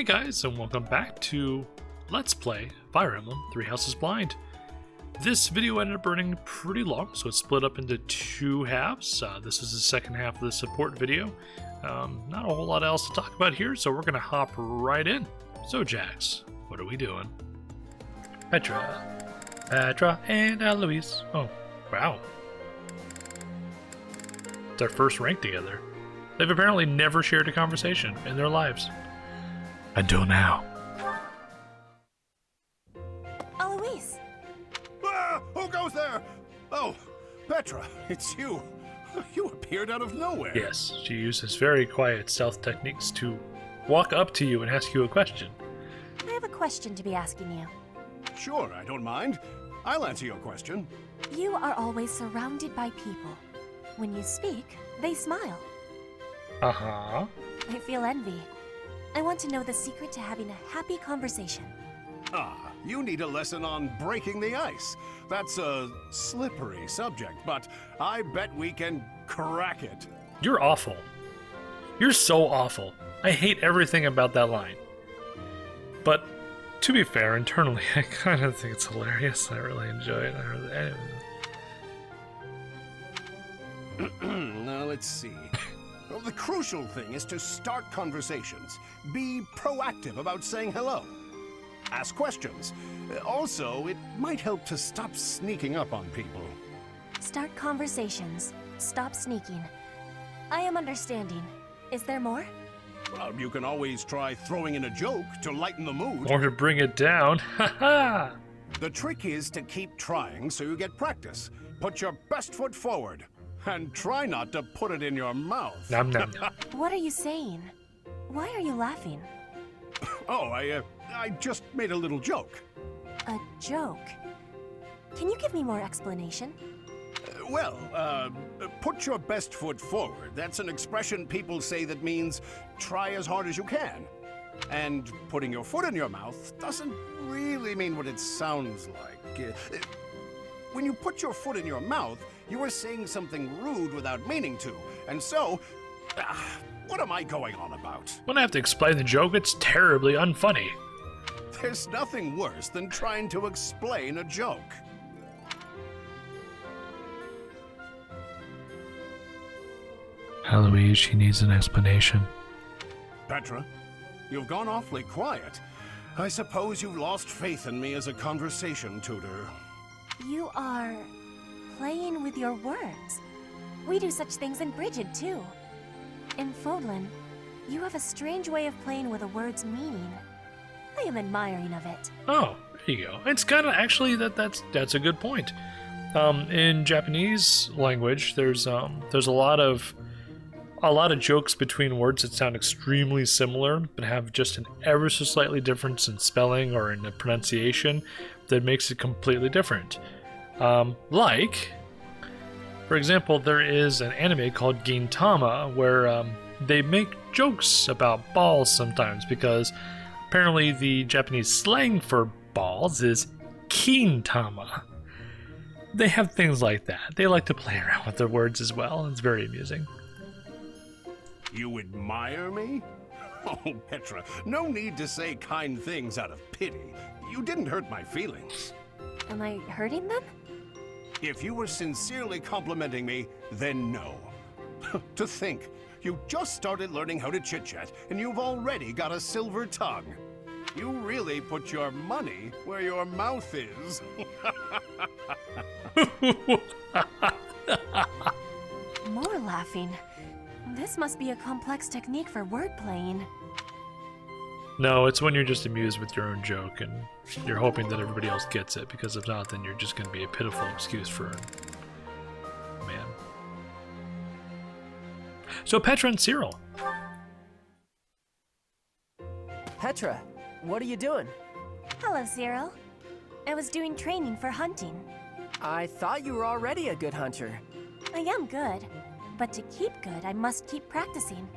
Hey guys, and welcome back to Let's Play Fire Emblem Three Houses Blind. This video ended up running pretty long, so it's split up into two halves. This is the second half of the support video. Not a whole lot else to talk about here, so we're going to hop right in. So Jax, what are we doing? Petra, and Eloise. Oh, wow. It's our first rank together. They've apparently never shared a conversation in their lives. Until now. Eloise! Ah! Who goes there? Oh, Petra, it's you. You appeared out of nowhere. Yes, she uses very quiet stealth techniques to walk up to you and ask you a question. I have a question to be asking you. Sure, I don't mind. I'll answer your question. You are always surrounded by people. When you speak, they smile. Uh-huh. I feel envy. I want to know the secret to having a happy conversation. Ah, you need a lesson on breaking the ice. That's a slippery subject, but I bet we can crack it. You're awful. You're so awful. I hate everything about that line. But to be fair, internally, I kind of think it's hilarious. I really enjoy it. Now, let's see. Well, the crucial thing is to start conversations. Be proactive about saying hello. Ask questions. Also, it might help to stop sneaking up on people. Start conversations. Stop sneaking. I am understanding. Is there more? Well, you can always try throwing in a joke to lighten the mood. Or to bring it down. Haha! The trick is to keep trying so you get practice. Put your best foot forward. And try not to put it in your mouth. Nom nom nom. What are you saying? Why are you laughing? Oh, I just made a little joke. A joke? Can you give me more explanation? Put your best foot forward. That's an expression people say that means try as hard as you can. And putting your foot in your mouth doesn't really mean what it sounds like. When you put your foot in your mouth, you are saying something rude without meaning to. And so, what am I going on about? When I have to explain the joke, it's terribly unfunny. There's nothing worse than trying to explain a joke. Eloise, she needs an explanation. Petra, you've gone awfully quiet. I suppose you've lost faith in me as a conversation tutor. You are playing with your words. We do such things in Brigid, too. In Fodlan, you have a strange way of playing with a word's meaning. I am admiring of it. Oh, there you go. It's kind of actually that's a good point. In Japanese language, there's a lot of jokes between words that sound extremely similar, but have just an ever so slightly difference in spelling or in the pronunciation that makes it completely different. Like, for example, there is an anime called Gintama where they make jokes about balls sometimes because apparently the Japanese slang for balls is kintama. They have things like that. They like to play around with their words as well. It's very amusing. You admire me? Oh, Petra, no need to say kind things out of pity. You didn't hurt my feelings. Am I hurting them? If you were sincerely complimenting me, then no. To think, you just started learning how to chit-chat, and you've already got a silver tongue. You really put your money where your mouth is. More laughing. This must be a complex technique for wordplaying. No, it's when you're just amused with your own joke and you're hoping that everybody else gets it, because if not, then you're just going to be a pitiful excuse for a man. So Petra and Cyril. Petra, what are you doing? Hello, Cyril. I was doing training for hunting. I thought you were already a good hunter. I am good, but to keep good, I must keep practicing.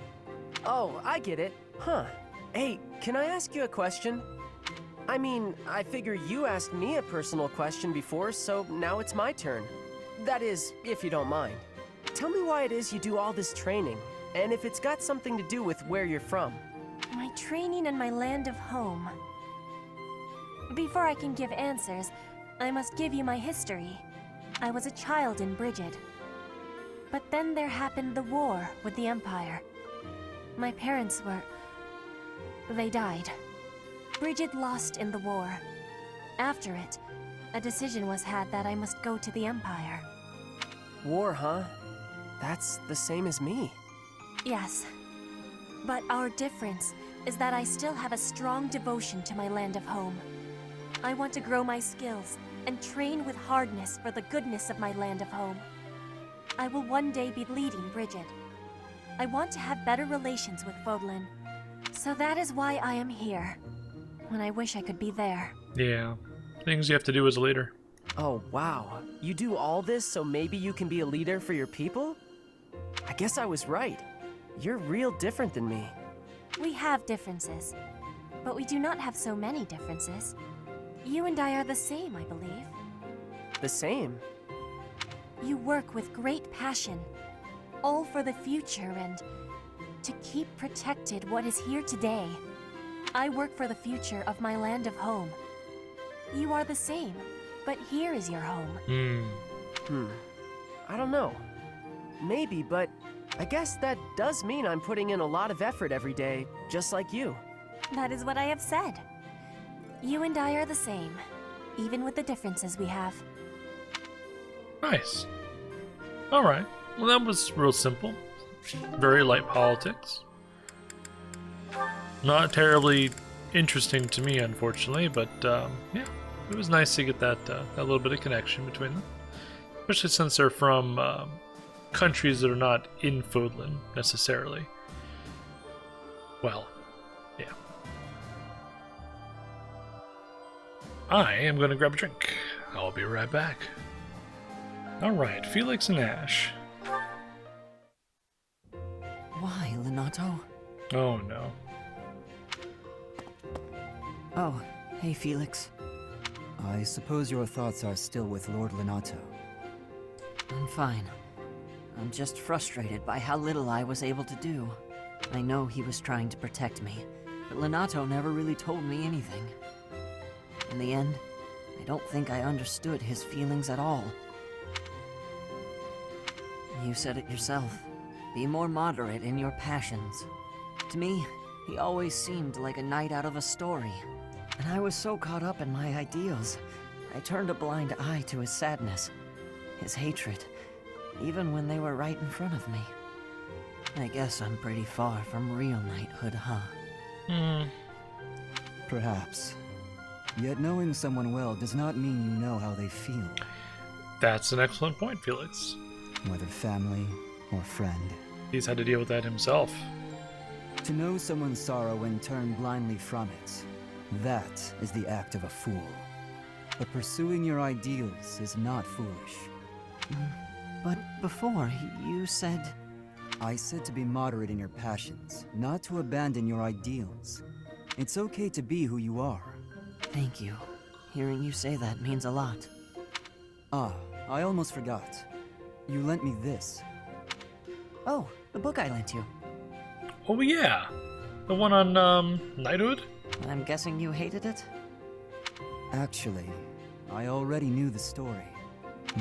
Oh, I get it. Huh. Hey, can I ask you a question? I mean, I figure you asked me a personal question before, so now it's my turn. That is, if you don't mind. Tell me why it is you do all this training, and if it's got something to do with where you're from. My training and my land of home. Before I can give answers, I must give you my history. I was a child in Brigid. But then there happened the war with the Empire. My parents they died. Brigid lost in the war. After it, a decision was had that I must go to the Empire. War, huh? That's the same as me. Yes. But our difference is that I still have a strong devotion to my land of home. I want to grow my skills and train with hardness for the goodness of my land of home. I will one day be leading Brigid. I want to have better relations with Fodlan. So that is why I am here. When I wish I could be there. Yeah. Things you have to do as a leader. Oh, wow. You do all this so maybe you can be a leader for your people? I guess I was right. You're real different than me. We have differences, but we do not have so many differences. You and I are the same, I believe. The same? You work with great passion, all for the future and to keep protected what is here today. I work for the future of my land of home. You are the same, but here is your home. I don't know. Maybe, but I guess that does mean I'm putting in a lot of effort every day, just like you. That is what I have said. You and I are the same, even with the differences we have. Nice. Alright. Well, that was real simple. Very light politics. Not terribly interesting to me, unfortunately, but yeah, it was nice to get that little bit of connection between them. Especially since they're from countries that are not in Fodlan, necessarily. Well, yeah. I am going to grab a drink. I'll be right back. Alright, Felix and Ash. Why, Lenato? Oh no. Oh, hey Felix. I suppose your thoughts are still with Lord Lenato. I'm fine. I'm just frustrated by how little I was able to do. I know he was trying to protect me, but Lenato never really told me anything. In the end, I don't think I understood his feelings at all. You said it yourself. Be more moderate in your passions. To me, he always seemed like a knight out of a story. And I was so caught up in my ideals, I turned a blind eye to his sadness, his hatred, even when they were right in front of me. I guess I'm pretty far from real knighthood, huh? Perhaps. Yet knowing someone well does not mean you know how they feel, That's an excellent point, Felix. whether family or friend. He's had to deal with that himself. To know someone's sorrow and turn blindly from it, that is the act of a fool. But pursuing your ideals is not foolish. But before, you said... I said to be moderate in your passions, not to abandon your ideals. It's okay to be who you are. Thank you. Hearing you say that means a lot. Ah, I almost forgot. You lent me this. Oh, the book I lent you. Oh yeah, the one on knighthood. I'm guessing you hated it? Actually, I already knew the story.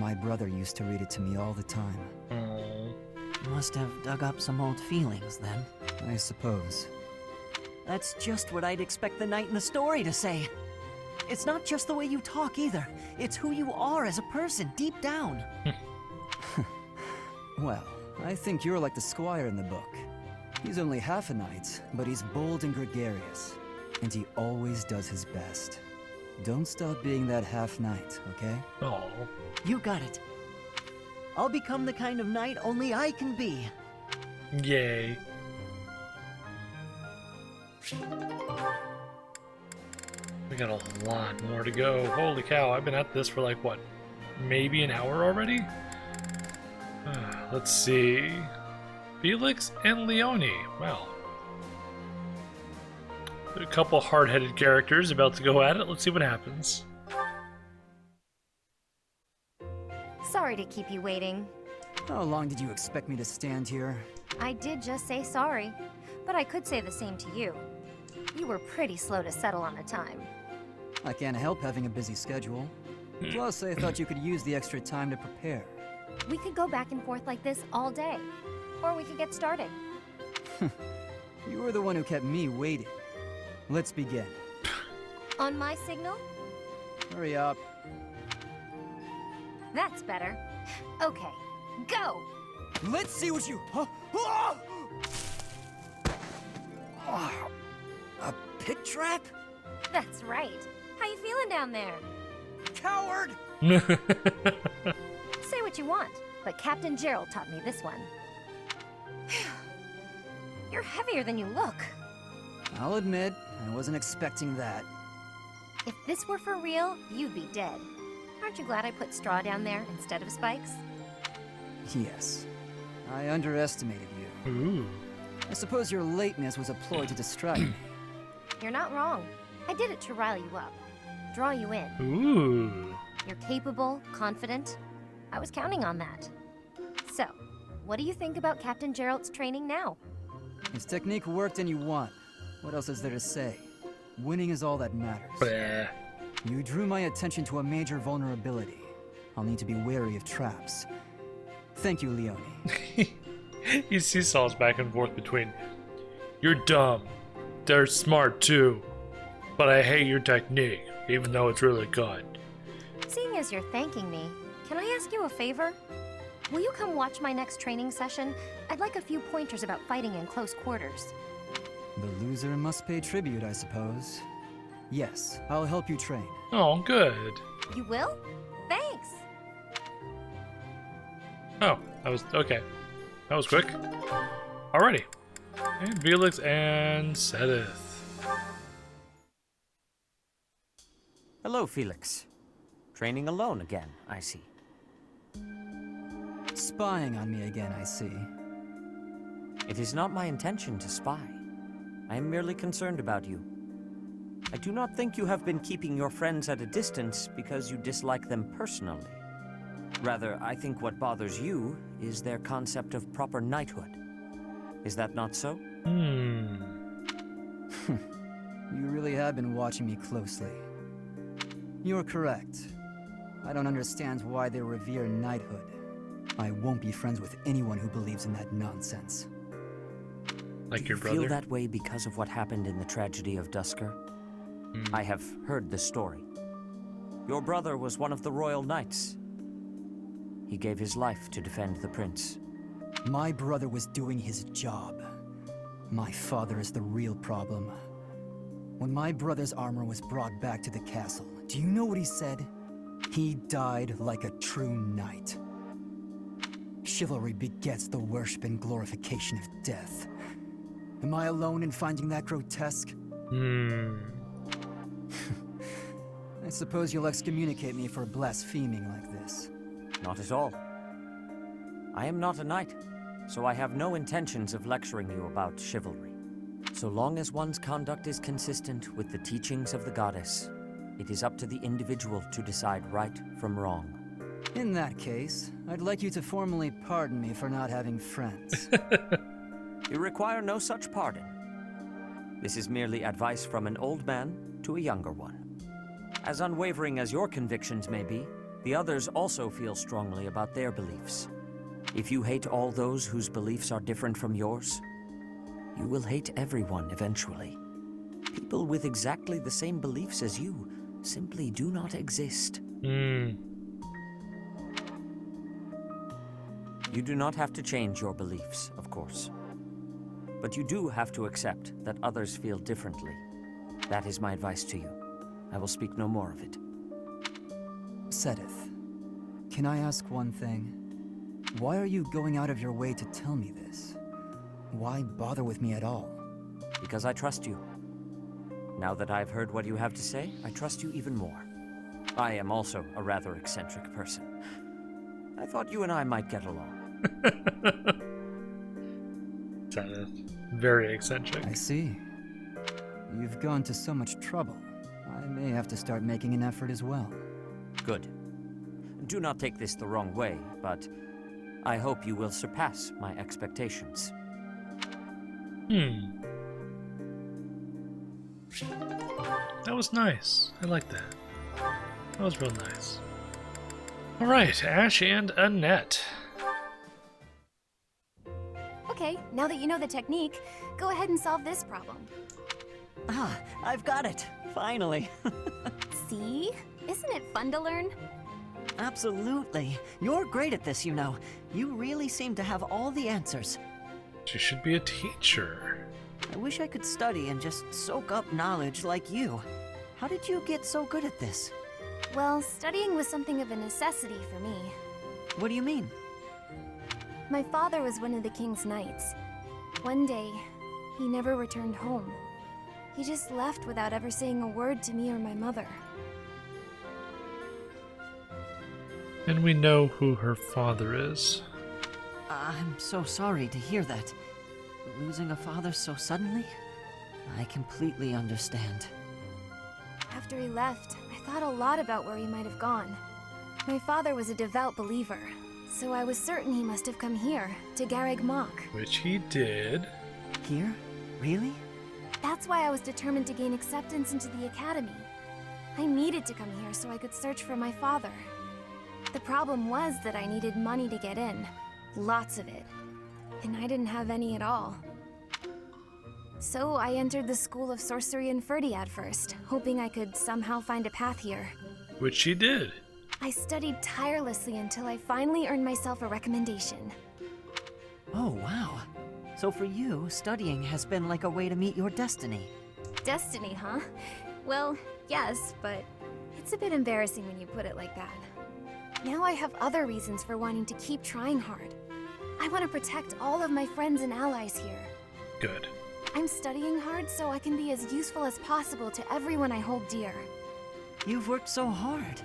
My brother used to read it to me all the time. Oh, Must have dug up some old feelings, then. I suppose. That's just what I'd expect the knight in the story to say. It's not just the way you talk, either. It's who you are as a person, deep down. Well, I think you're like the squire in the book. He's only half a knight, but he's bold and gregarious. And he always does his best. Don't stop being that half-knight, okay? oh. You got it. I'll become the kind of knight only I can be. Yay. We got a lot more to go. Holy cow, I've been at this for like, what, maybe an hour already? Let's see. Felix and Leone. Wow. A couple hard-headed characters about to go at it. Let's see what happens. Sorry to keep you waiting. How long did you expect me to stand here? I did just say sorry, but I could say the same to you. You were pretty slow to settle on a time. I can't help having a busy schedule. Plus, I thought you could use the extra time to prepare. We could go back and forth like this all day. Or we could get started. You were the one who kept me waiting. Let's begin. On my signal? Hurry up. That's better. Okay, go! Let's see what you... A pit trap? That's right. How you feeling down there? Coward! Say what you want, but Captain Gerald taught me this one. You're heavier than you look. I'll admit, I wasn't expecting that. If this were for real, you'd be dead. Aren't you glad I put straw down there instead of spikes? Yes. I underestimated you. Ooh. I suppose your lateness was a ploy to distract me. You're not wrong. I did it to rile you up. Draw you in. Ooh. You're capable, confident. I was counting on that. So, what do you think about Captain Gerald's training now? His technique worked and you won. What else is there to say? Winning is all that matters. Bleh. You drew my attention to a major vulnerability. I'll need to be wary of traps. Thank you, Leone. He seesaws back and forth between, you're dumb, they're smart too, but I hate your technique, even though it's really good. Seeing as you're thanking me, can I ask you a favor? Will you come watch my next training session? I'd like a few pointers about fighting in close quarters. The loser must pay tribute, I suppose. Yes, I'll help you train. Oh, good. You will? Thanks! Oh, that was, okay. That was quick. Alrighty. And Felix and Sedith. Hello, Felix. Training alone again, I see. Spying on me again, I see. It is not my intention to spy. I am merely concerned about you. I do not think you have been keeping your friends at a distance because you dislike them personally. Rather, I think what bothers you is their concept of proper knighthood. Is that not so? You really have been watching me closely. You're correct. I don't understand why they revere knighthood. I won't be friends with anyone who believes in that nonsense. Like your Do you brother? feel that way because of what happened in the tragedy of Dusker? I have heard the story. Your brother was one of the royal knights. He gave his life to defend the prince. My brother was doing his job. My father is the real problem. When my brother's armor was brought back to the castle, do you know what he said? He died like a true knight. Chivalry begets the worship and glorification of death. Am I alone in finding that grotesque? I suppose you'll excommunicate me for blaspheming like this. Not at all. I am not a knight, so I have no intentions of lecturing you about chivalry. So long as one's conduct is consistent with the teachings of the goddess, it is up to the individual to decide right from wrong. In that case, I'd like you to formally pardon me for not having friends. You require no such pardon. This is merely advice from an old man to a younger one. As unwavering as your convictions may be, the others also feel strongly about their beliefs. If you hate all those whose beliefs are different from yours, you will hate everyone eventually. People with exactly the same beliefs as you simply do not exist. You do not have to change your beliefs, of course. But you do have to accept that others feel differently. That is my advice to you. I will speak no more of it. Sedith, can I ask one thing? Why are you going out of your way to tell me this? Why bother with me at all? Because I trust you. Now that I've heard what you have to say, I trust you even more. I am also a rather eccentric person. I thought you and I might get along. Sedith. Very eccentric. I see. You've gone to so much trouble. I may have to start making an effort as well. Good. Do not take this the wrong way, but I hope you will surpass my expectations. That was nice. I like that. That was real nice. Alright, Ash and Annette. Okay, now that you know the technique, go ahead and solve this problem. Ah, I've got it. Finally. See? Isn't it fun to learn? Absolutely. You're great at this, you know. You really seem to have all the answers. She should be a teacher. I wish I could study and just soak up knowledge like you. How did you get so good at this? Well, studying was something of a necessity for me. What do you mean? My father was one of the king's knights. One day, he never returned home. He just left without ever saying a word to me or my mother. And we know who her father is. I'm so sorry to hear that. Losing a father so suddenly? I completely understand. After he left, I thought a lot about where he might have gone. My father was a devout believer, so I was certain he must have come here, to Garreg Mach. Which he did. Here? Really? That's why I was determined to gain acceptance into the academy. I needed to come here so I could search for my father. The problem was that I needed money to get in. Lots of it. And I didn't have any at all. So I entered the School of Sorcery and Ferdiad first, hoping I could somehow find a path here. Which he did. I studied tirelessly until I finally earned myself a recommendation. Oh, wow. So for you, studying has been like a way to meet your destiny. Destiny, huh? Well, yes, but it's a bit embarrassing when you put it like that. Now I have other reasons for wanting to keep trying hard. I want to protect all of my friends and allies here. Good. I'm studying hard so I can be as useful as possible to everyone I hold dear. You've worked so hard.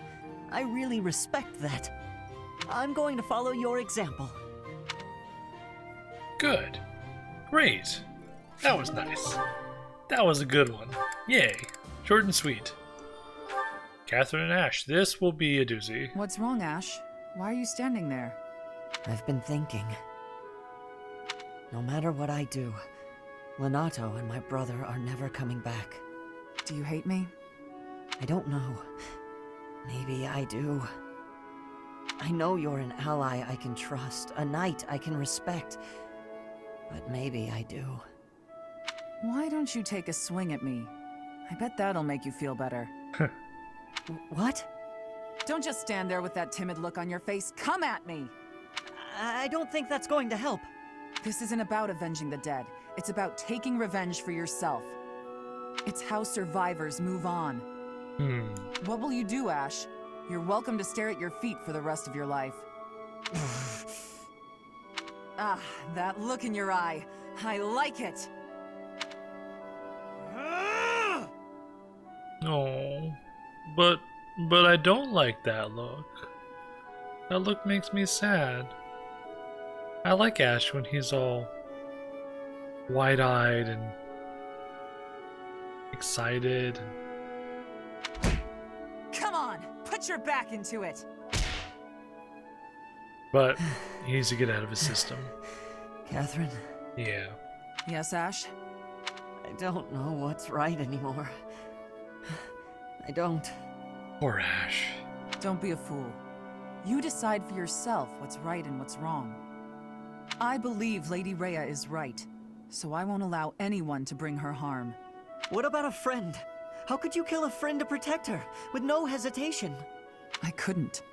I really respect that. I'm going to follow your example. Good. Great. That was nice. That was a good one. Yay. Short and sweet. Catherine and Ash, this will be a doozy. What's wrong, Ash? Why are you standing there? I've been thinking. No matter what I do, Lenato and my brother are never coming back. Do you hate me? I don't know. Maybe I do. I know you're an ally I can trust, a knight I can respect. But maybe I do. Why don't you take a swing at me? I bet that'll make you feel better. What? Don't just stand there with that timid look on your face. Come at me! I don't think that's going to help. This isn't about avenging the dead. It's about taking revenge for yourself. It's how survivors move on. What will you do, Ash? You're welcome to stare at your feet for the rest of your life. Ah, that look in your eye. I like it! No. But I don't like that look. That look makes me sad. I like Ash when he's all wide-eyed and excited. Come on! Put your back into it! But he needs to get out of his system. Catherine? Yeah. Yes, Ash? I don't know what's right anymore. I don't. Poor Ash. Don't be a fool. You decide for yourself what's right and what's wrong. I believe Lady Rhea is right, so I won't allow anyone to bring her harm. What about a friend? How could you kill a friend to protect her, with no hesitation? I couldn't.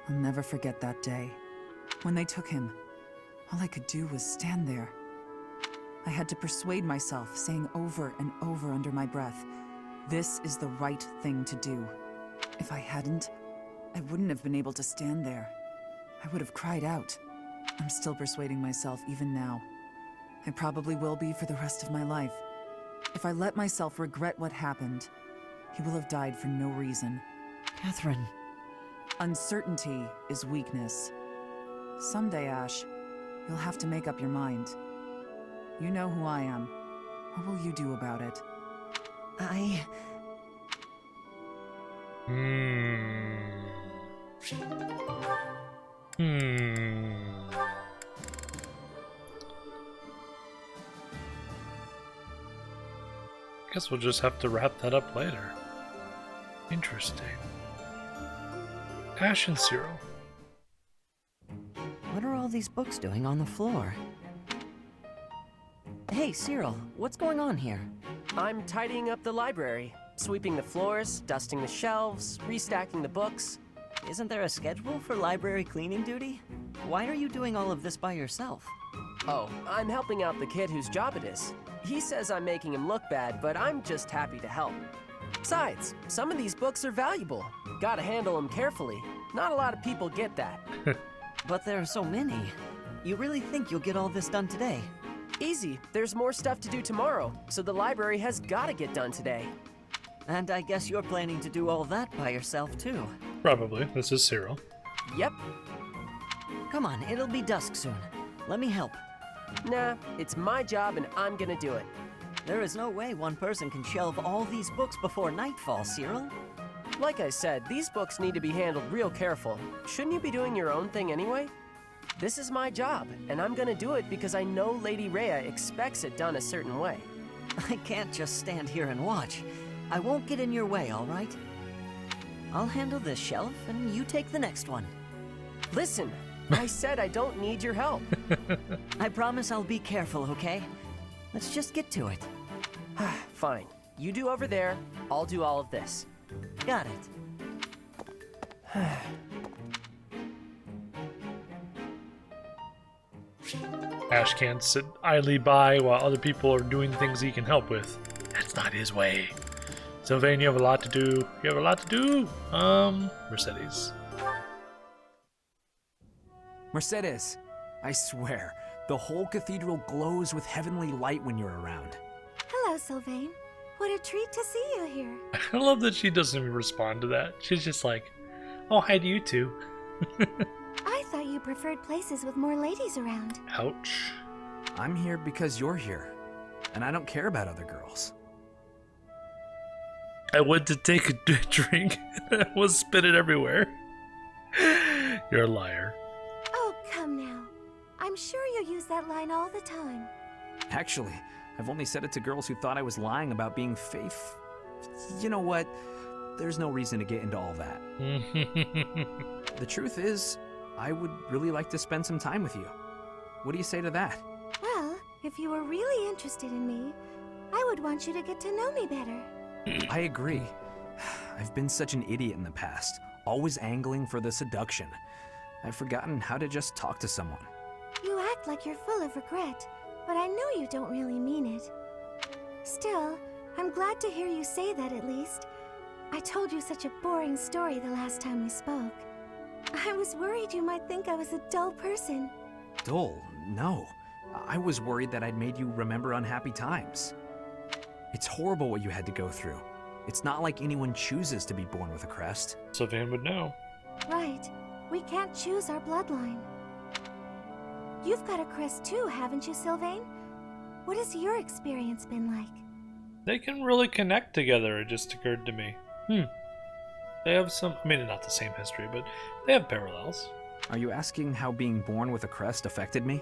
I'll never forget that day. When they took him, all I could do was stand there. I had to persuade myself, saying over and over under my breath, this is the right thing to do. If I hadn't, I wouldn't have been able to stand there. I would have cried out. I'm still persuading myself even now. I probably will be for the rest of my life. If I let myself regret what happened, he will have died for no reason. Catherine. Uncertainty is weakness. Someday, Ash, you'll have to make up your mind. You know who I am. What will you do about it? Guess we'll just have to wrap that up later. Interesting. Ash and Cyril. What are all these books doing on the floor? Hey, Cyril, what's going on here? I'm tidying up the library, sweeping the floors, dusting the shelves, restacking the books. Isn't there a schedule for library cleaning duty? Why are you doing all of this by yourself? Oh, I'm helping out the kid whose job it is. He says I'm making him look bad, but I'm just happy to help. Besides, some of these books are valuable. Gotta handle them carefully. Not a lot of people get that. But there are so many. You really think you'll get all this done today? Easy. There's more stuff to do tomorrow, so the library has gotta get done today. And I guess you're planning to do all that by yourself, too. Probably. This is Cyril. Yep. Come on, it'll be dusk soon. Let me help. Nah, it's my job and I'm gonna do it. There is no way one person can shelve all these books before nightfall, Cyril. Like I said, these books need to be handled real careful. Shouldn't you be doing your own thing anyway? This is my job, and I'm gonna do it because I know Lady Rhea expects it done a certain way. I can't just stand here and watch. I won't get in your way, all right? I'll handle this shelf, and you take the next one. Listen, I said I don't need your help. I promise I'll be careful, okay? Let's just get to it. Fine. You do over there, I'll do all of this. Got it. Ash can't sit idly by while other people are doing things he can help with. That's not his way. Sylvain, you have a lot to do. You have a lot to do. Mercedes. Mercedes, I swear, the whole cathedral glows with heavenly light when you're around. Hello, Sylvain. What a treat to see you here. I love that she doesn't even respond to that. She's just like, oh, hi to you too. I thought you preferred places with more ladies around. Ouch. I'm here because you're here, and I don't care about other girls. I went to take a drink and I was spit it everywhere. You're a liar. Oh, come now. I'm sure you use that line all the time. Actually, I've only said it to girls who thought I was lying about being faith. You know what? There's no reason to get into all that. The truth is, I would really like to spend some time with you. What do you say to that? Well, if you were really interested in me, I would want you to get to know me better. I agree. I've been such an idiot in the past, always angling for the seduction. I've forgotten how to just talk to someone. You act like you're full of regret, but I know you don't really mean it. Still, I'm glad to hear you say that at least. I told you such a boring story the last time we spoke. I was worried you might think I was a dull person. Dull? No. I was worried that I'd made you remember unhappy times. It's horrible what you had to go through. It's not like anyone chooses to be born with a crest. Sylvain would know. Right. We can't choose our bloodline. You've got a crest too, haven't you, Sylvain? What has your experience been like? They can really connect together, it just occurred to me. They have some, I mean, not the same history, but they have parallels. Are you asking how being born with a crest affected me?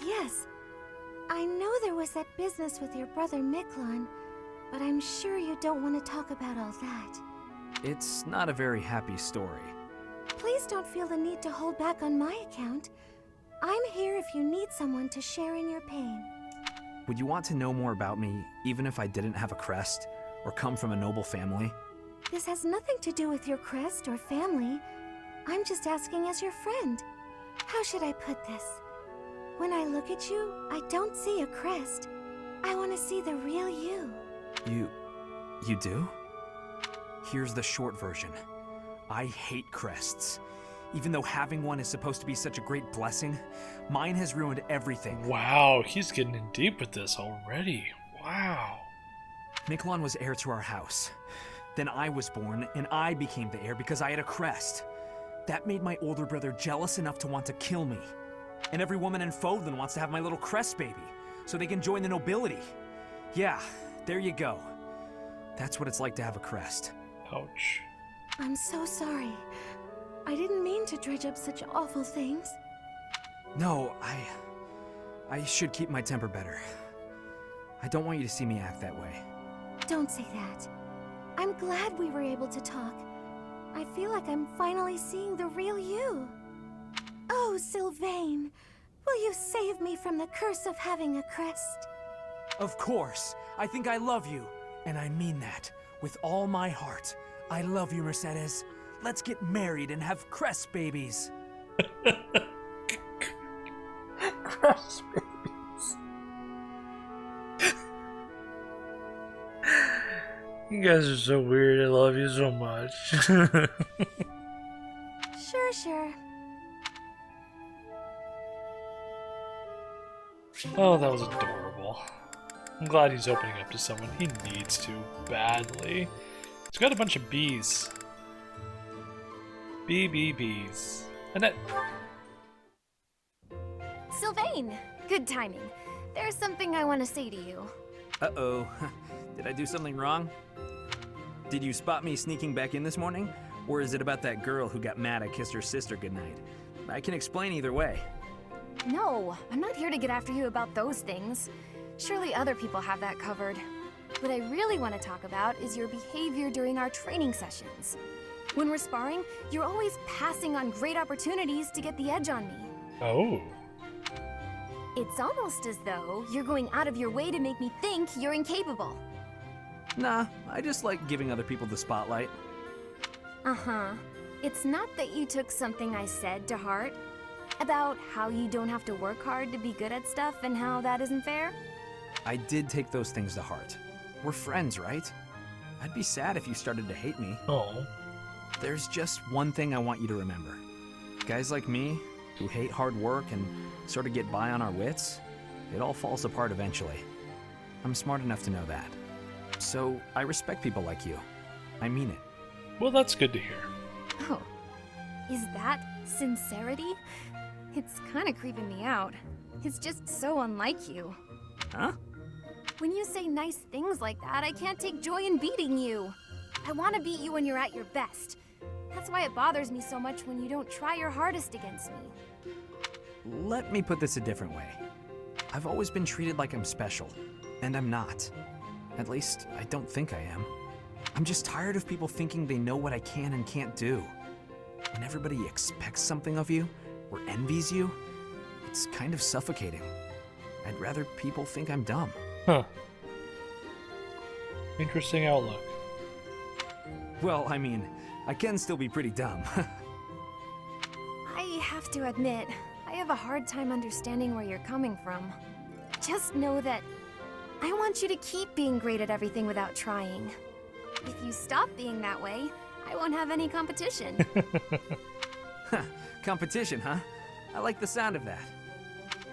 Yes. I know there was that business with your brother Miklon, but I'm sure you don't want to talk about all that. It's not a very happy story. Please don't feel the need to hold back on my account. I'm here if you need someone to share in your pain. Would you want to know more about me, even if I didn't have a crest, or come from a noble family? This has nothing to do with your crest or family. I'm just asking as your friend. How should I put this? When I look at you, I don't see a crest. I want to see the real you. You do? Here's the short version. I hate crests. Even though having one is supposed to be such a great blessing, mine has ruined everything. Wow, he's getting in deep with this already. Wow. Miklon was heir to our house. Then I was born, and I became the heir because I had a crest. That made my older brother jealous enough to want to kill me. And every woman in Fodlan wants to have my little crest baby, so they can join the nobility. Yeah, there you go. That's what it's like to have a crest. Ouch. I'm so sorry. I didn't mean to dredge up such awful things. No, I should keep my temper better. I don't want you to see me act that way. Don't say that. I'm glad we were able to talk. I feel like I'm finally seeing the real you. Oh, Sylvain, will you save me from the curse of having a crest? Of course. I think I love you. And I mean that. With all my heart. I love you, Mercedes. Let's get married and have Crest babies. Crest babies. You guys are so weird. I love you so much. Sure. Oh, that was adorable. I'm glad he's opening up to someone. He needs to, badly. He's got a bunch of bees. Bees. Annette. Sylvain, good timing. There's something I want to say to you. Uh-oh. Did I do something wrong? Did you spot me sneaking back in this morning? Or is it about that girl who got mad I kissed her sister goodnight? I can explain either way. No, I'm not here to get after you about those things. Surely other people have that covered. What I really want to talk about is your behavior during our training sessions. When we're sparring, you're always passing on great opportunities to get the edge on me. Oh. It's almost as though you're going out of your way to make me think you're incapable. Nah, I just like giving other people the spotlight. Uh-huh. It's not that you took something I said to heart? About how you don't have to work hard to be good at stuff and how that isn't fair? I did take those things to heart. We're friends, right? I'd be sad if you started to hate me. Oh. There's just one thing I want you to remember. Guys like me, who hate hard work and sort of get by on our wits, it all falls apart eventually. I'm smart enough to know that. So I respect people like you. I mean it. Well, that's good to hear. Oh. Is that sincerity? It's kind of creeping me out. It's just so unlike you. Huh? When you say nice things like that, I can't take joy in beating you. I want to beat you when you're at your best. That's why it bothers me so much when you don't try your hardest against me. Let me put this a different way. I've always been treated like I'm special, and I'm not. At least, I don't think I am. I'm just tired of people thinking they know what I can and can't do. When everybody expects something of you, or envies you, it's kind of suffocating. I'd rather people think I'm dumb. Huh. Interesting outlook. Well, I mean, I can still be pretty dumb. I have to admit, I have a hard time understanding where you're coming from. Just know that I want you to keep being great at everything without trying. If you stop being that way, I won't have any competition. Competition, huh? I like the sound of that.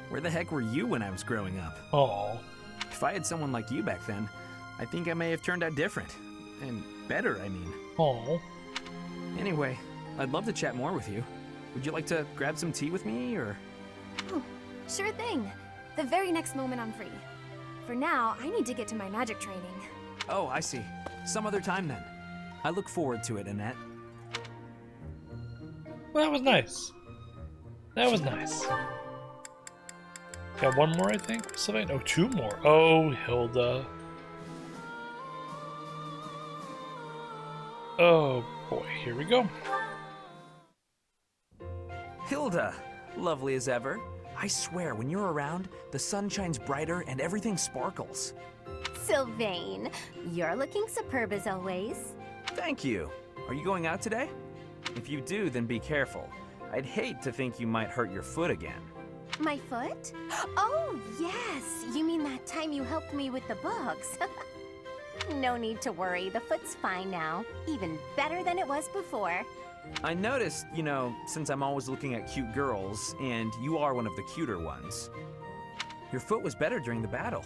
Where the heck were you when I was growing up? Oh. If I had someone like you back then, I think I may have turned out different. And better, I mean. Oh. Anyway, I'd love to chat more with you. Would you like to grab some tea with me, or? Oh, sure thing. The very next moment I'm free. For now, I need to get to my magic training. Oh, I see. Some other time then. I look forward to it, Annette. Well, that was nice. That was nice. Got one more, I think. Sylvain? Oh, two more. Oh, Hilda. Oh boy, here we go. Hilda! Lovely as ever. I swear, when you're around, the sun shines brighter and everything sparkles. Sylvain, you're looking superb as always. Thank you. Are you going out today? If you do, then be careful. I'd hate to think you might hurt your foot again. My foot? Oh, yes. You mean that time you helped me with the books? No need to worry. The foot's fine now. Even better than it was before. I noticed, you know, since I'm always looking at cute girls, and you are one of the cuter ones, your foot was better during the battle.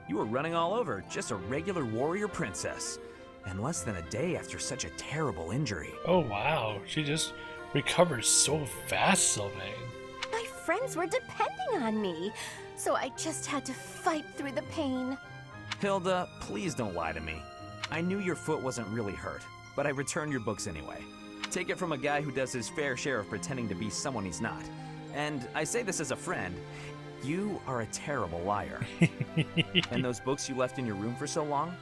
You were running all over, just a regular warrior princess. And less than a day after such a terrible injury. Oh wow, she just recovers so fast, Sylvain. My friends were depending on me, so I just had to fight through the pain. Hilda, please don't lie to me. I knew your foot wasn't really hurt, but I returned your books anyway. Take it from a guy who does his fair share of pretending to be someone he's not. And I say this as a friend, you are a terrible liar. And those books you left in your room for so long?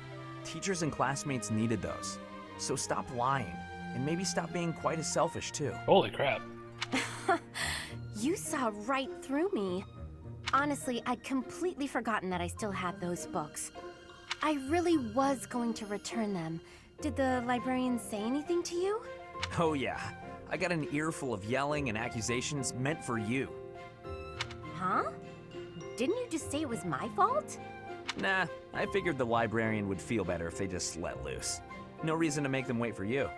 Teachers and classmates needed those. So stop lying, and maybe stop being quite as selfish too. Holy crap. You saw right through me. Honestly, I'd completely forgotten that I still had those books. I really was going to return them. Did the librarian say anything to you? Oh yeah, I got an earful of yelling and accusations meant for you. Huh? Didn't you just say it was my fault? Nah, I figured the librarian would feel better if they just let loose. No reason to make them wait for you.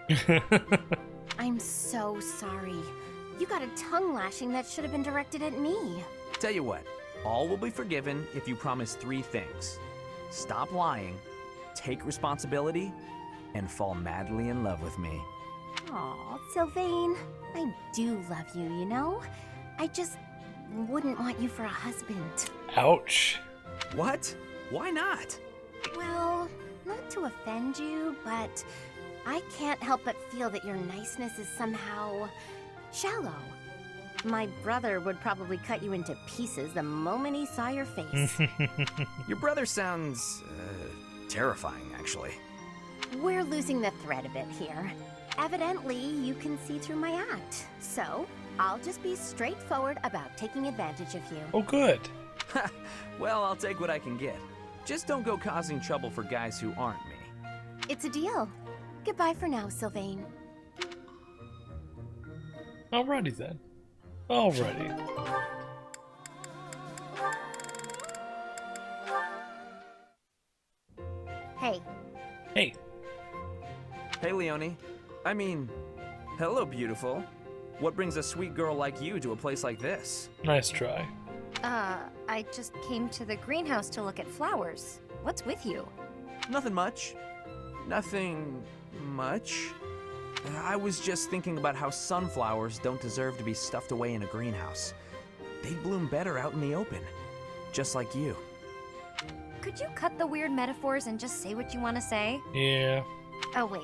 I'm so sorry. You got a tongue lashing that should have been directed at me. Tell you what, all will be forgiven if you promise 3 things. Stop lying, take responsibility, and fall madly in love with me. Aw, Sylvain, I do love you, you know? I just wouldn't want you for a husband. Ouch. What? Why not? Well, not to offend you, but I can't help but feel that your niceness is somehow shallow. My brother would probably cut you into pieces the moment he saw your face. Your brother sounds, terrifying, actually. We're losing the thread a bit here. Evidently, you can see through my act. So, I'll just be straightforward about taking advantage of you. Oh, good. Well, I'll take what I can get. Just don't go causing trouble for guys who aren't me. It's a deal. Goodbye for now, Sylvain. Alrighty then. Alrighty. Hey. Hey. Hey, Leonie. I mean, hello, beautiful. What brings a sweet girl like you to a place like this? Nice try. I just came to the greenhouse to look at flowers. What's with you? Nothing much. Nothing much. I was just thinking about how sunflowers don't deserve to be stuffed away in a greenhouse. They bloom better out in the open, just like you. Could you cut the weird metaphors and just say what you want to say? Yeah. Oh, wait.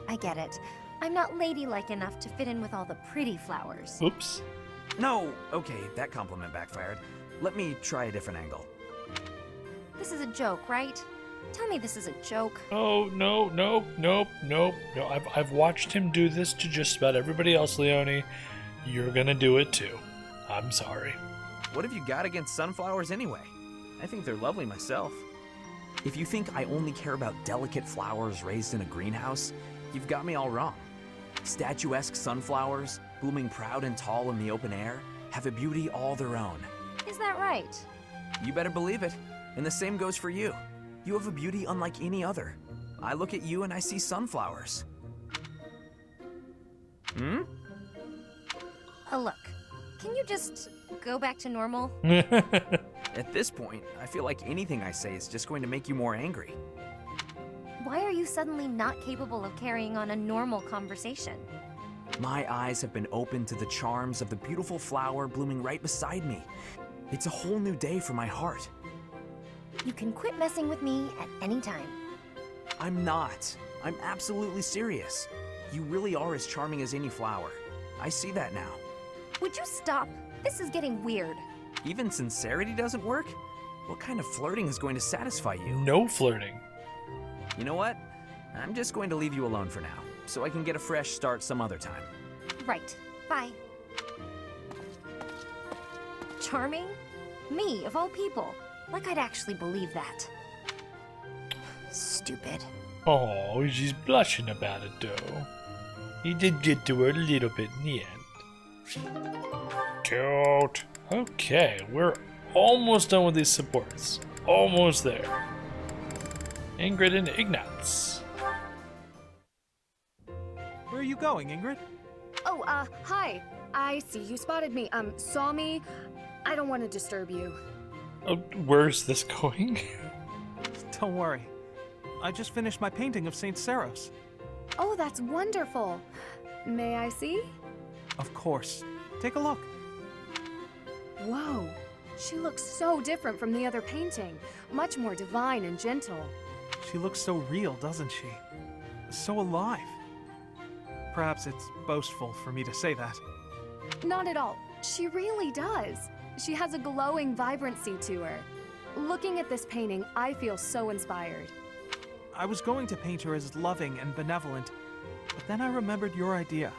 I get it. I'm not ladylike enough to fit in with all the pretty flowers. Oops. No, okay, that compliment backfired. Let me try a different angle. This is a joke, right? Tell me this is a joke. Oh, no, no, nope, nope, no. I've watched him do this to just about everybody else, Leonie. You're gonna do it too. I'm sorry. What have you got against sunflowers anyway? I think they're lovely myself. If you think I only care about delicate flowers raised in a greenhouse, you've got me all wrong. Statuesque sunflowers, blooming proud and tall in the open air, have a beauty all their own. Is that right? You better believe it. And the same goes for you. You have a beauty unlike any other. I look at you and I see sunflowers. Hmm? Look, can you just go back to normal? At this point, I feel like anything I say is just going to make you more angry. Why are you suddenly not capable of carrying on a normal conversation? My eyes have been opened to the charms of the beautiful flower blooming right beside me. It's a whole new day for my heart. You can quit messing with me at any time. I'm not. I'm absolutely serious. You really are as charming as any flower. I see that now. Would you stop? This is getting weird. Even sincerity doesn't work? What kind of flirting is going to satisfy you? No flirting. You know what? I'm just going to leave you alone for now, so I can get a fresh start some other time. Right. Bye. Charming? Me, of all people. Like I'd actually believe that. Stupid. Oh, she's blushing about it though. He did get to her a little bit in the end. Cute. Okay, we're almost done with these supports. Almost there. Ingrid and Ignatz. Where are you going, Ingrid? Oh, hi. I see you spotted me. Saw me. I don't want to disturb you. Oh, where's this going? Don't worry. I just finished my painting of St. Saros. Oh, that's wonderful. May I see? Of course. Take a look. Whoa. She looks so different from the other painting. Much more divine and gentle. She looks so real, doesn't she? So alive. Perhaps it's boastful for me to say that. Not at all. She really does. She has a glowing vibrancy to her. Looking at this painting, I feel so inspired. I was going to paint her as loving and benevolent, but then I remembered your idea,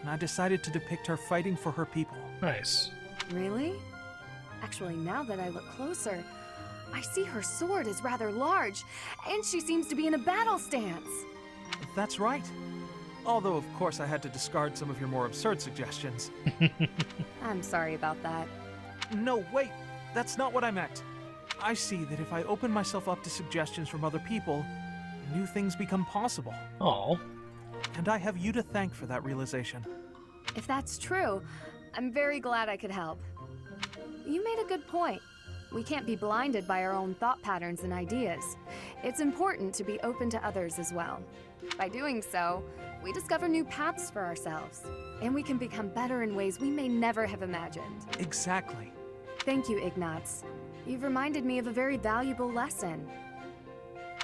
and I decided to depict her fighting for her people. Nice. Really? Actually, now that I look closer, I see her sword is rather large, and she seems to be in a battle stance. That's right. Although, of course, I had to discard some of your more absurd suggestions. I'm sorry about that. No, wait. That's not what I meant. I see that if I open myself up to suggestions from other people, new things become possible. Oh. And I have you to thank for that realization. If that's true, I'm very glad I could help. You made a good point. We can't be blinded by our own thought patterns and ideas. It's important to be open to others as well. By doing so, we discover new paths for ourselves, and we can become better in ways we may never have imagined. Exactly. Thank you, Ignatz. You've reminded me of a very valuable lesson.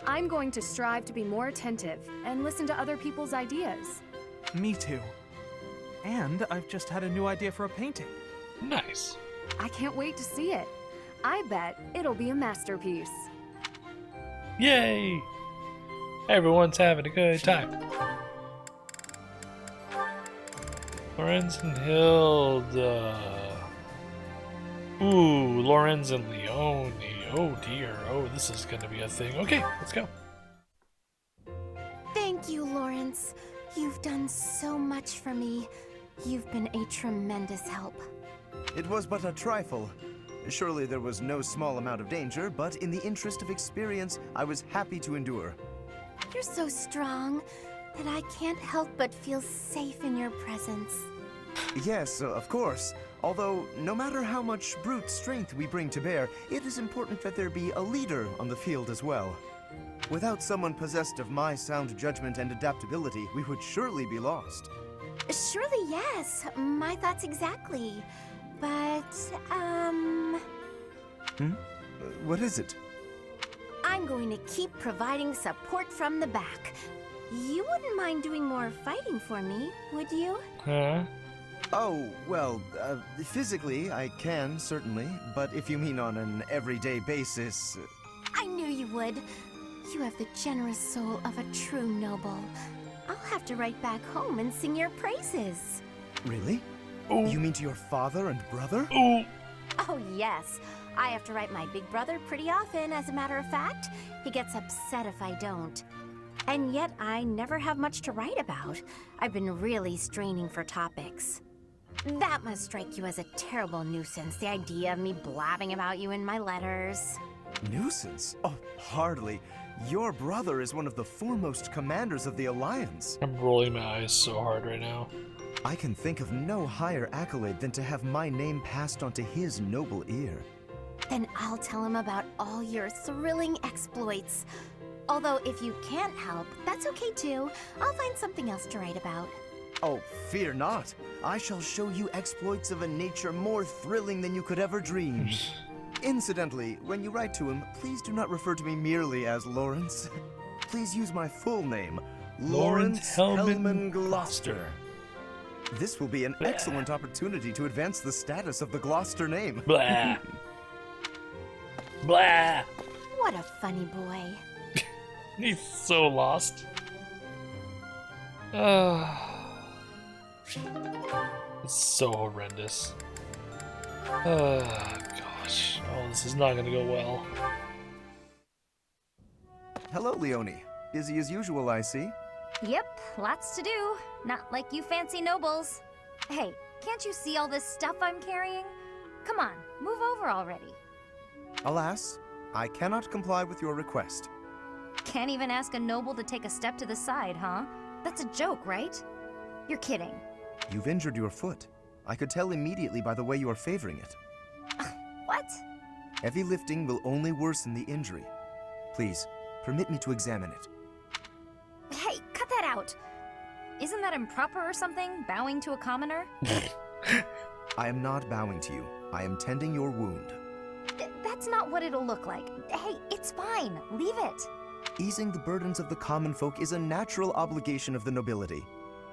I'm going to strive to be more attentive and listen to other people's ideas. Me too. And I've just had a new idea for a painting. Nice. I can't wait to see it. I bet it'll be a masterpiece. Yay! Everyone's having a good time. Lorenz and Hilda. Ooh, Lorenz and Leone. Oh dear. Oh, this is gonna be a thing. Okay, let's go. Thank you, Lawrence. You've done so much for me. You've been a tremendous help. It was but a trifle. Surely there was no small amount of danger, but in the interest of experience, I was happy to endure. You're so strong that I can't help but feel safe in your presence. Yes, of course. Although, no matter how much brute strength we bring to bear, it is important that there be a leader on the field as well. Without someone possessed of my sound judgment and adaptability, we would surely be lost. Surely, yes. My thoughts exactly. But, What is it? I'm going to keep providing support from the back. You wouldn't mind doing more fighting for me, would you? Huh? Oh, well, physically, I can, certainly. But if you mean on an everyday basis... I knew you would. You have the generous soul of a true noble. I'll have to write back home and sing your praises. Really? Ooh. You mean to your father and brother? Ooh. Oh, yes. I have to write my big brother pretty often, as a matter of fact. He gets upset if I don't. And yet, I never have much to write about. I've been really straining for topics. That must strike you as a terrible nuisance, the idea of me blabbing about you in my letters. Nuisance? Oh, hardly. Your brother is one of the foremost commanders of the Alliance. I'm rolling my eyes so hard right now. I can think of no higher accolade than to have my name passed onto his noble ear. Then I'll tell him about all your thrilling exploits. Although if you can't help, that's okay too. I'll find something else to write about. Oh, fear not. I shall show you exploits of a nature more thrilling than you could ever dream. Incidentally, when you write to him, please do not refer to me merely as Lawrence. Please use my full name, Lawrence Hellman Gloucester. This will be an excellent opportunity to advance the status of the Gloucester name. Blah. Blah. What a funny boy. He's so lost. It's so horrendous. Gosh. Oh, this is not gonna go well. Hello, Leone. Busy as usual, I see. Yep, lots to do. Not like you fancy nobles. Hey, can't you see all this stuff I'm carrying? Come on, move over already. Alas, I cannot comply with your request. Can't even ask a noble to take a step to the side, huh? That's a joke, right? You're kidding. You've injured your foot. I could tell immediately by the way you are favoring it. What? Heavy lifting will only worsen the injury. Please, permit me to examine it. Hey, cut that out! Isn't that improper or something, bowing to a commoner? I am not bowing to you. I am tending your wound. That's not what it'll look like. Hey, it's fine. Leave it. Easing the burdens of the common folk is a natural obligation of the nobility.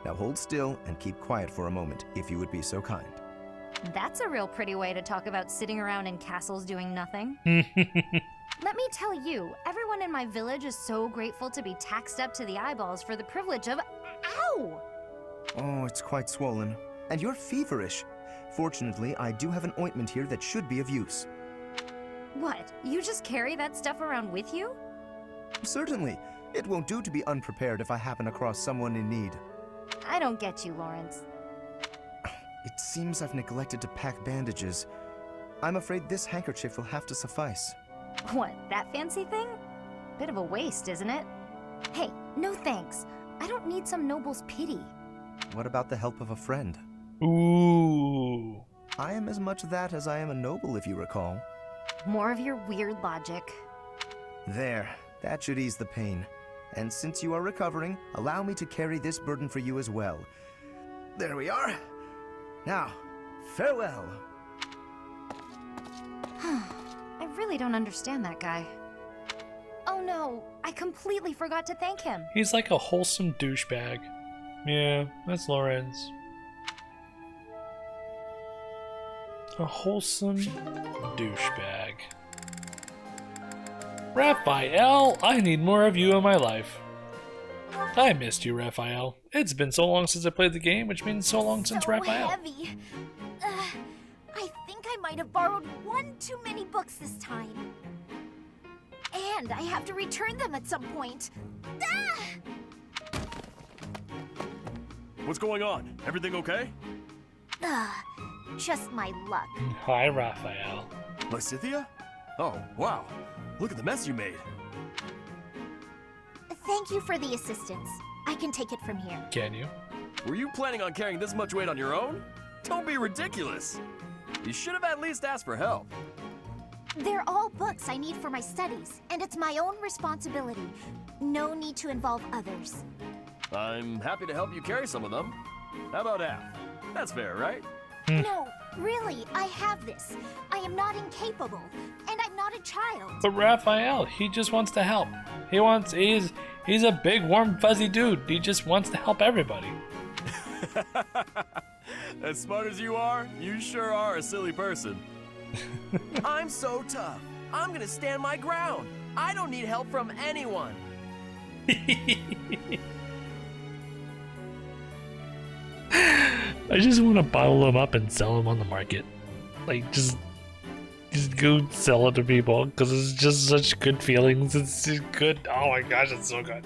Now hold still and keep quiet for a moment, if you would be so kind. That's a real pretty way to talk about sitting around in castles doing nothing. Let me tell you, everyone in my village is so grateful to be taxed up to the eyeballs for the privilege of... Ow! Oh, it's quite swollen. And you're feverish. Fortunately, I do have an ointment here that should be of use. What? You just carry that stuff around with you? Certainly. It won't do to be unprepared if I happen across someone in need. I don't get you, Lawrence. It seems I've neglected to pack bandages. I'm afraid this handkerchief will have to suffice. What, that fancy thing? Bit of a waste, isn't it? Hey, no thanks. I don't need some noble's pity. What about the help of a friend? Ooh. I am as much that as I am a noble, if you recall. More of your weird logic. There. That should ease the pain. And since you are recovering, allow me to carry this burden for you as well. There we are. Now, farewell. I really don't understand that guy. Oh no, I completely forgot to thank him. He's like a wholesome douchebag. Yeah, that's Lorenz. A wholesome douchebag. Raphael, I need more of you in my life. I missed you, Raphael. It's been so long since I played the game, which means so long since Raphael. Heavy. I think I might have borrowed one too many books this time. And I have to return them at some point. Ah! What's going on? Everything okay? Just my luck. Hi, Raphael. Lysithea? Oh, wow. Look at the mess you made. Thank you for the assistance. I can take it from here. Can you? Were you planning on carrying this much weight on your own? Don't be ridiculous. You should have at least asked for help. They're all books I need for my studies, and it's my own responsibility. No need to involve others. I'm happy to help you carry some of them. How about half? That's fair, right? No, really, I have this. I am not incapable, and I'm not a child. But Raphael, he just wants to help. He's a big, warm, fuzzy dude. He just wants to help everybody. As smart as you are, you sure are a silly person. I'm so tough. I'm gonna stand my ground. I don't need help from anyone. I just want to bottle them up and sell them on the market. Like, just go sell it to people, because it's just such good feelings. It's just good. Oh my gosh, it's so good.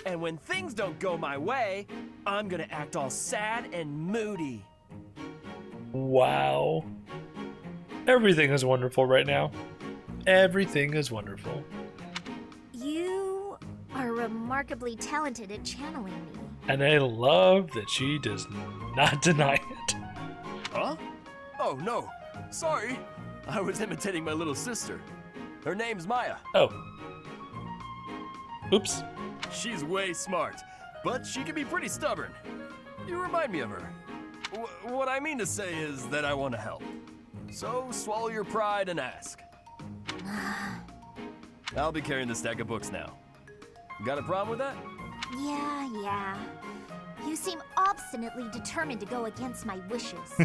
And when things don't go my way, I'm gonna act all sad and moody. Wow. Everything is wonderful right now. Everything is wonderful. You are remarkably talented at channeling me. And I love that she does not deny it. Huh? Oh, no. Sorry. I was imitating my little sister. Her name's Maya. Oh. Oops. She's way smart, but she can be pretty stubborn. You remind me of her. What I mean to say is that I want to help. So swallow your pride and ask. I'll be carrying this stack of books now. Got a problem with that? Yeah. You seem obstinately determined to go against my wishes.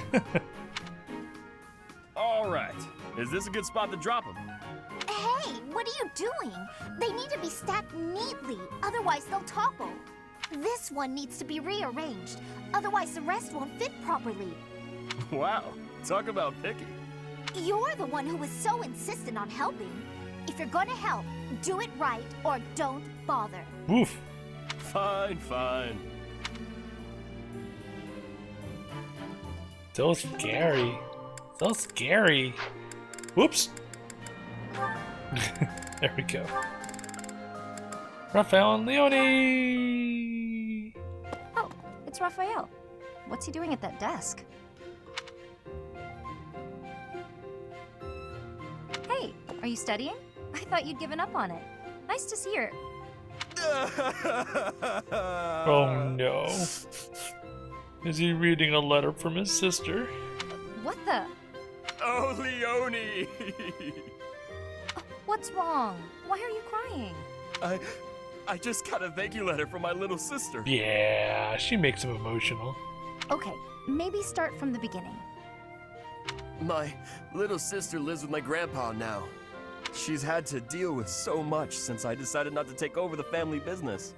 All right. Is this a good spot to drop them? Hey, what are you doing? They need to be stacked neatly, otherwise they'll topple. This one needs to be rearranged, otherwise the rest won't fit properly. Wow, talk about picky. You're the one who was so insistent on helping. If you're gonna help, do it right or don't bother. Woof. Fine. So scary. So scary. Whoops. There we go. Raphael and Leonie! Oh, it's Raphael. What's he doing at that desk? Hey, are you studying? I thought you'd given up on it. Nice to see her. Oh no. Is he reading a letter from his sister? What the? Oh, Leonie! What's wrong? Why are you crying? I just got a thank you letter from my little sister. Yeah, she makes him emotional. Okay, maybe start from the beginning. My little sister lives with my grandpa now. She's had to deal with so much since I decided not to take over the family business.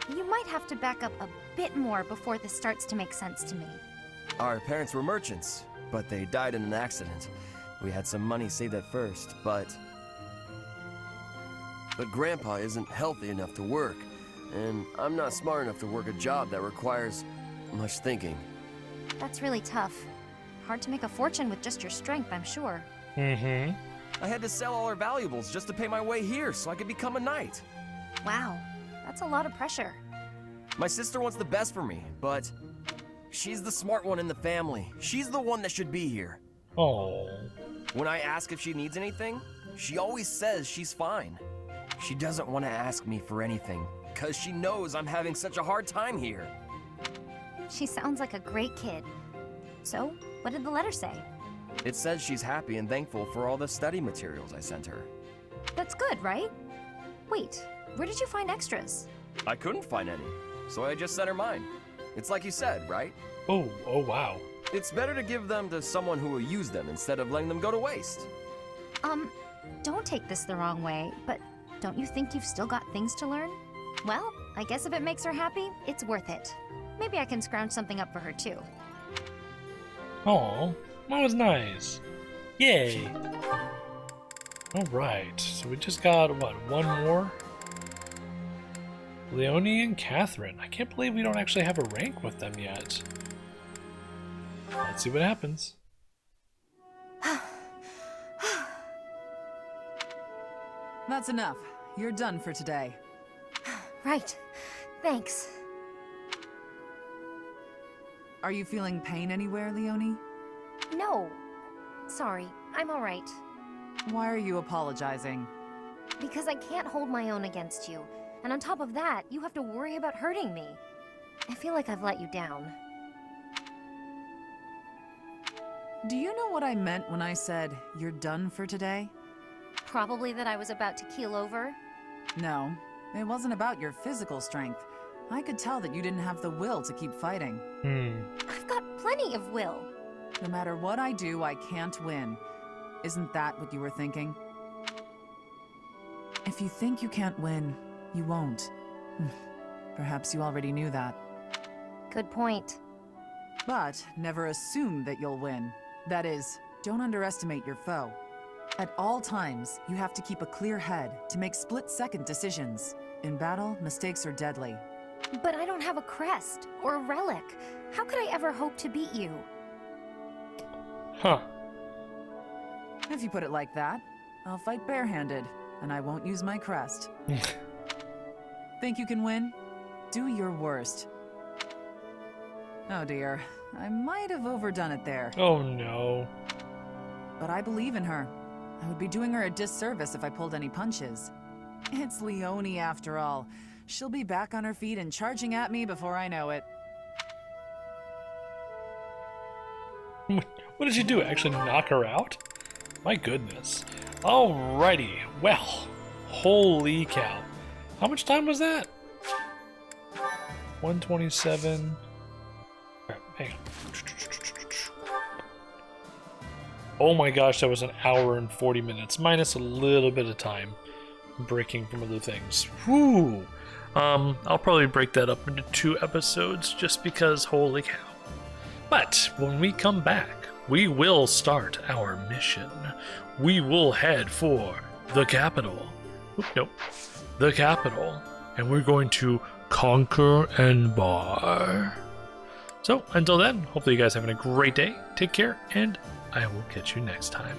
You might have to back up a bit more before this starts to make sense to me. Our parents were merchants, but they died in an accident. We had some money saved at first, but Grandpa isn't healthy enough to work, and I'm not smart enough to work a job that requires much thinking. That's really tough. Hard to make a fortune with just your strength, I'm sure. Mm-hmm. I had to sell all our valuables just to pay my way here so I could become a knight. Wow, that's a lot of pressure. My sister wants the best for me, but she's the smart one in the family. She's the one that should be here. Oh. When I ask if she needs anything, she always says she's fine. She doesn't want to ask me for anything, because she knows I'm having such a hard time here. She sounds like a great kid. So, what did the letter say? It says she's happy and thankful for all the study materials I sent her. That's good, right? Wait, where did you find extras? I couldn't find any, so I just sent her mine. It's like you said, right? Oh wow. It's better to give them to someone who will use them instead of letting them go to waste. Don't take this the wrong way, but don't you think you've still got things to learn? Well, I guess if it makes her happy, it's worth it. Maybe I can scrounge something up for her too. Oh, that was nice. Yay. Alright, so we just got, what, one more? Leonie and Catherine. I can't believe we don't actually have a rank with them yet. Let's see what happens. That's enough. You're done for today. Right. Thanks. Are you feeling pain anywhere, Leonie? No. Sorry, I'm alright. Why are you apologizing? Because I can't hold my own against you. And on top of that, you have to worry about hurting me. I feel like I've let you down. Do you know what I meant when I said, you're done for today? Probably that I was about to keel over. No, it wasn't about your physical strength. I could tell that you didn't have the will to keep fighting. I've got plenty of will. No matter what I do, I can't win. Isn't that what you were thinking? If you think you can't win, you won't. Perhaps you already knew that. Good point. But never assume that you'll win. That is, don't underestimate your foe. At all times, you have to keep a clear head to make split-second decisions. In battle, mistakes are deadly. But I don't have a crest or a relic. How could I ever hope to beat you? Huh. If you put it like that, I'll fight barehanded, and I won't use my crest. Think you can win? Do your worst. Oh dear, I might have overdone it there. Oh no. But I believe in her. I would be doing her a disservice if I pulled any punches. It's Leonie after all. She'll be back on her feet and charging at me before I know it. What did you do? Actually knock her out? My goodness. Alrighty. Well, holy cow. How much time was that? 127. Alright, hang on. Oh my gosh, that was an hour and 40 minutes, minus a little bit of time breaking from other things. Whew. I'll probably break that up into 2 episodes just because holy cow. But when we come back, we will start our mission. We will head for the capital. Oop, nope. The capital. And we're going to conquer Enbarr. So, until then, hopefully you guys are having a great day. Take care, and I will catch you next time.